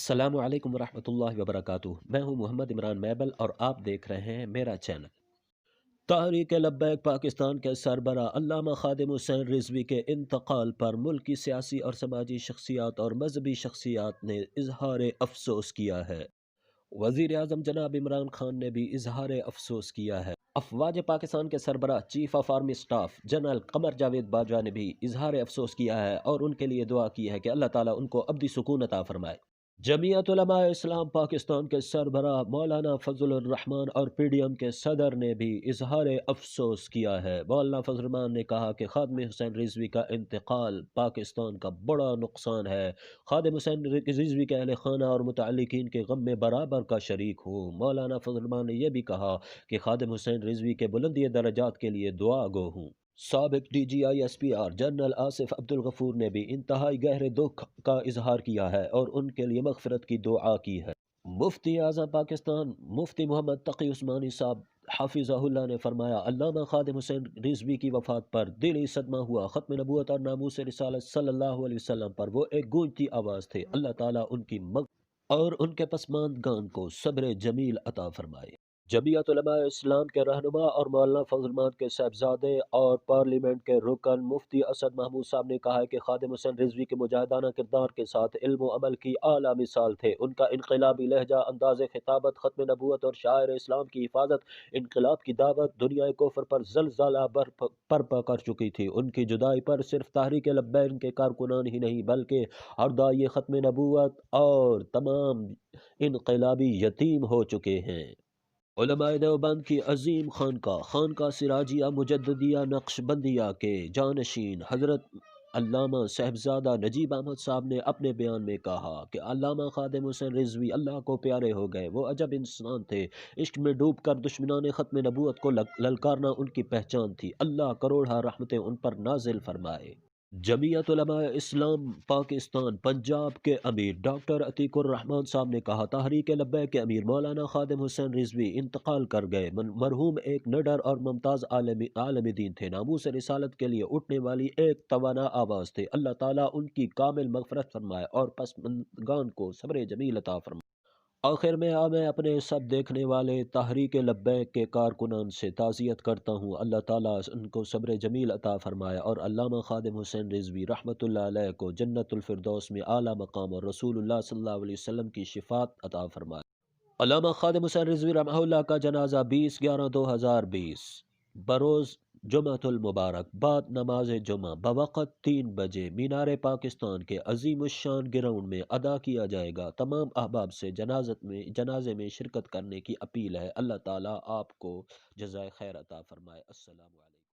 السلام علیکم ورحمۃ اللہ وبرکاتہ۔ میں ہوں محمد عمران میبل اور آپ دیکھ رہے ہیں میرا چینل۔ تحریک لبیک پاکستان کے سربراہ علامہ خادم حسین رضوی کے انتقال پر ملک کی سیاسی اور سماجی شخصیات اور مذہبی شخصیات نے اظہار افسوس کیا ہے۔ وزیر اعظم جناب عمران خان نے بھی اظہار افسوس کیا ہے۔ افواج پاکستان کے سربراہ chief of army staff general Qamar Javed Bajwa نے بھی اظہار افسوس کیا ہے اور ان کے لیے دعا کی ہے کہ اللہ تعالیٰ ان کو ابدی سکون عطا فرمائے۔ جمعیت علماء اسلام پاکستان کے سربراہ مولانا فضل الرحمان اور پی ڈی ایم کے صدر نے بھی اظہار افسوس کیا ہے۔ مولانا فضل الرحمان نے کہا کہ خادم حسین رضوی کا انتقال پاکستان کا بڑا نقصان ہے۔ خادم حسین رضوی کے اہل خانہ اور متعلقین کے غم میں برابر کا شریک ہوں۔ مولانا فضل الرحمان نے یہ بھی کہا کہ خادم حسین رضوی کے بلندی درجات کے لیے دعا گو ہوں۔ سابق D G I S P R general Asif Abdul Ghafoor نے بھی انتہائی گہرے دکھ کا اظہار کیا ہے اور ان کے لیے مغفرت کی دعا کی ہے۔ مفتی اعظم پاکستان مفتی محمد تقی عثمانی صاحب حفظہ اللہ نے فرمایا، علامہ خادم حسین رضوی کی وفات پر دلی صدمہ ہوا۔ ختم نبوت اور ناموس رسالت صلی اللہ علیہ وسلم پر وہ ایک گونجتی آواز تھے۔ اللہ تعالیٰ ان کی اور ان کے پسماندگان کو صبر جمیل عطا فرمائے۔ جمعیت علماء اسلام کے رہنما اور مولانا فضل الرحمان کے صاحبزادے اور پارلیمنٹ کے رکن مفتی اسد محمود صاحب نے کہا ہے کہ خادم حسین رضوی کے مجاہدانہ کردار کے ساتھ علم و عمل کی اعلیٰ مثال تھے۔ ان کا انقلابی لہجہ، انداز خطابت، ختم نبوت اور شعائر اسلام کی حفاظت، انقلاب کی دعوت دنیا کفر پر زلزلہ برپا کر چکی تھی۔ ان کی جدائی پر صرف تحریک لبیک کے کارکنان ہی نہیں بلکہ ہردائی ختم نبوت اور تمام انقلابی یتیم ہو چکے ہیں۔ علماء دیوبند کی عظیم خانقاہ سراجیہ مجددیہ نقشبندیہ کے جانشین حضرت علامہ صاحبزادہ نجیب احمد صاحب نے اپنے بیان میں کہا کہ علامہ خادم حسین رضوی اللہ کو پیارے ہو گئے۔ وہ عجب انسان تھے۔ عشق میں ڈوب کر دشمنان ختم نبوت کو للکارنا ان کی پہچان تھی۔ اللہ کروڑہ رحمتیں ان پر نازل فرمائے۔ جمعیت علماء اسلام پاکستان پنجاب کے امیر ڈاکٹر عتیق الرحمان صاحب نے کہا، تحریک لبیک کے امیر مولانا خادم حسین رضوی انتقال کر گئے۔ مرحوم ایک نڈر اور ممتاز عالم دین تھے۔ ناموس رسالت کے لیے اٹھنے والی ایک توانا آواز تھے۔ اللہ تعالیٰ ان کی کامل مغفرت فرمائے اور پسماندگان کو صبر جمیل عطا فرمائے۔ آخر میں میں اپنے سب دیکھنے والے تحریک لبیک کے کارکنان سے تعزیت کرتا ہوں۔ اللہ تعالیٰ ان کو صبر جمیل عطا فرمائے اور علامہ خادم حسین رضوی رحمۃ اللہ علیہ کو جنت الفردوس میں اعلیٰ مقام اور رسول اللہ صلی اللہ علیہ وسلم کی شفاعت عطا فرمائے۔ علامہ خادم حسین رضوی رحمہ اللہ کا جنازہ 20/11/2020 بروز جمعۃ المبارک بعد نماز جمعہ بوقت 3 بجے مینار پاکستان کے عظیم الشان گراؤنڈ میں ادا کیا جائے گا۔ تمام احباب سے جنازے میں شرکت کرنے کی اپیل ہے۔ اللہ تعالیٰ آپ کو جزائے خیر عطا فرمائے۔ السلام علیکم۔